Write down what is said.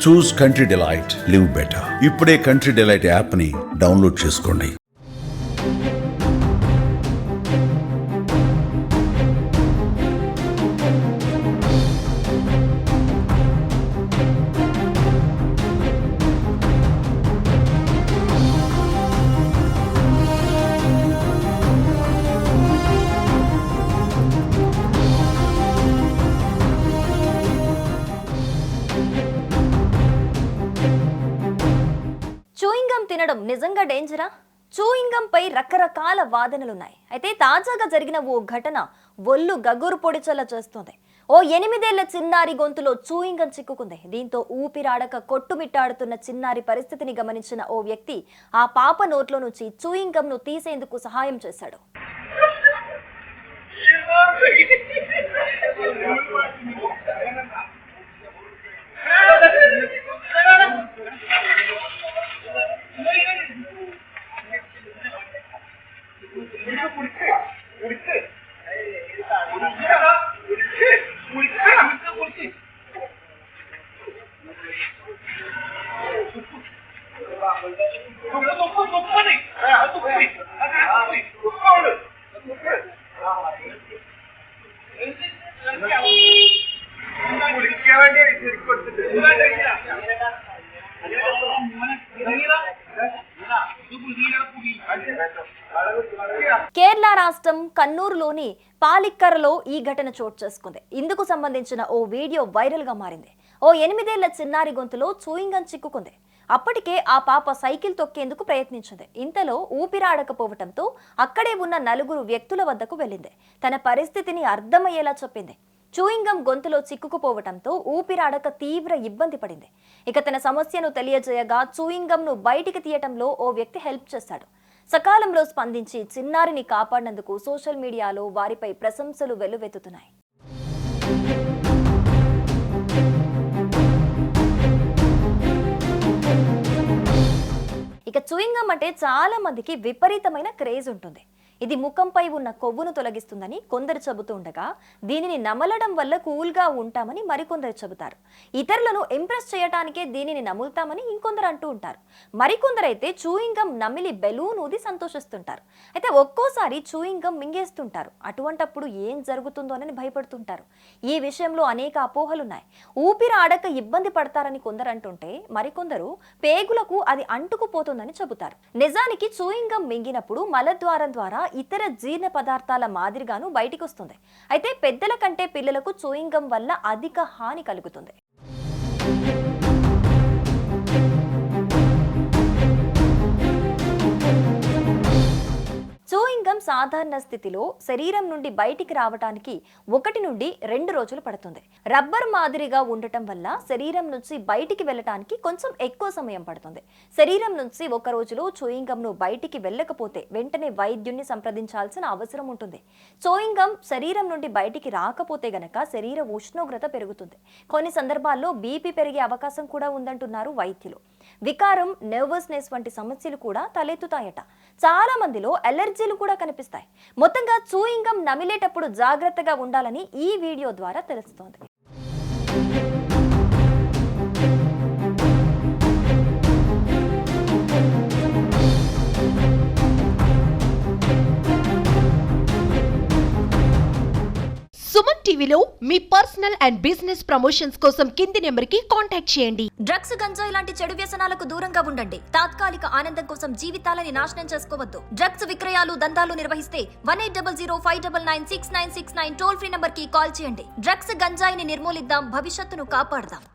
చూస్ country delight, live better. ఇప్పుడే country delight app ని download చేసుకోండి. చూయింగం తినడం నిజంగా డేంజరా? చూయింగం పై రకరకాల వాదనలున్నాయి. అయితే తాజాగా జరిగిన ఓ ఘటన ఒళ్ళు గగురు పొడిచలా చేస్తోంది. ఓ 8 ఏళ్ల చిన్నారి గొంతులో చూయింగం చిక్కుకుంది. దీంతో ఊపిరాడక కొట్టుమిట్టాడుతున్న చిన్నారి పరిస్థితిని గమనించిన ఓ వ్యక్తి ఆ పాప నోట్లో నుంచి చూయింగంను తీసేందుకు సహాయం చేశాడు. కేరళ రాష్ట్రం కన్నూరులోని పాలిక్కరలో ఈ ఘటన చోటు చేసుకుంది. ఇందుకు సంబంధించిన ఓ వీడియో వైరల్ గా మారింది. ఓ 8 ఏళ్ల చిన్నారి గొంతులో చూయింగం చిక్కుకుంది. అప్పటికే ఆ పాప సైకిల్ తొక్కేందుకు ప్రయత్నించింది. ఇంతలో ఊపిరాడకపోవటంతో అక్కడే ఉన్న 4 వ్యక్తుల వద్దకు వెళ్ళింది. తన పరిస్థితిని అర్థమయ్యేలా చెప్పింది. చూయింగం గొంతులో చిక్కుకుపోవటంతో ఊపిరాడక తీవ్ర ఇబ్బంది పడింది. ఇక తన సమస్యను తెలియజేయగా చూయింగంను బయటికి తీయటంలో ఓ వ్యక్తి హెల్ప్ చేశాడు. సకాలంలో స్పందించి చిన్నారిని కాపాడినందుకు సోషల్ మీడియాలో వారిపై ప్రశంసలు వెల్లువెత్తుతున్నాయి. ఇక చూయింగం అంటే చాలా మందికి విపరీతమైన క్రేజ్ ఉంటుంది. ఇది ముఖంపై ఉన్న కొవ్వును తొలగిస్తుందని కొందరు చెబుతూ ఉండగా, దీనిని నమలడం వల్ల కూల్గా ఉంటామని మరికొందరు చెబుతారు. ఇతరులను ఇంప్రెస్ చేయటానికే దీనిని నములుతామని ఇంకొందరు అంటూ ఉంటారు. మరికొందరైతే చూయింగం నమిలి బెలూన్ ఊది సంతోషిస్తుంటారు. అయితే ఒక్కోసారి చూయింగం మింగేస్తుంటారు. అటువంటప్పుడు ఏం జరుగుతుందోనని భయపడుతుంటారు. ఈ విషయంలో అనేక అపోహలున్నాయి. ఊపిరి ఆడక ఇబ్బంది పడతారని కొందరు అంటుంటే, మరికొందరు పేగులకు అది అంటుకుపోతుందని చెబుతారు. నిజానికి చూయింగం మింగినప్పుడు మలద్వారం ద్వారా ఇతర జీర్ణ పదార్థాల మాదిరిగాను బయటికి వస్తుంది. అయితే పెద్దల కంటే పిల్లలకు చూయింగం వల్ల అధిక హాని కలుగుతుంది. చూయింగం సాధారణ స్థితిలో శరీరం నుండి బయటికి రావడానికి 1 నుండి 2 రోజులు పడుతుంది. రబ్బర్ మాదిరిగా ఉండటం వల్ల శరీరం నుంచి బయటికి వెళ్ళటానికి కొంచెం ఎక్కువ సమయం పడుతుంది. శరీరం నుంచి 1 రోజులో చూయింగంను బయటికి వెళ్ళకపోతే వెంటనే వైద్యున్ని సంప్రదించాల్సిన అవసరం ఉంటుంది. చూయింగం శరీరం నుండి బయటికి రాకపోతే గనక శరీర ఉష్ణోగ్రత పెరుగుతుంది. కొన్ని సందర్భాల్లో బీపీ పెరిగే అవకాశం కూడా ఉందంటున్నారు వైద్యులు. వికారం, నర్వస్నెస్ వంటి సమస్యలు కూడా తలెత్తుతాయట. చాలా మందిలో అలర్జీలు కూడా కనిపిస్తాయి. మొత్తంగా చూయింగం నమిలేటప్పుడు జాగ్రత్తగా ఉండాలని ఈ వీడియో ద్వారా తెలుస్తోంది. సుమన్ టీవీలో మీ పర్సనల్ అండ్ బిజినెస్ ప్రమోషన్స్ కోసం కింది నెంబర్కి కాంటాక్ట్ చేయండి. డ్రగ్స్, గంజాయి లాంటి చెడు వ్యసనాలకు దూరంగా ఉండండి. తాత్కాలిక ఆనందం కోసం జీవితాలని నాశనం చేసుకోవద్దు. డ్రగ్స్ విక్రయాలు, దందాలు నిర్వహిస్తే 180059996969 టోల్ ఫ్రీ నంబర్ కి కాల్ చేయండి. డ్రగ్స్, గంజాయిని నిర్మూలిద్దాం, భవిష్యత్తును కాపాడదాం.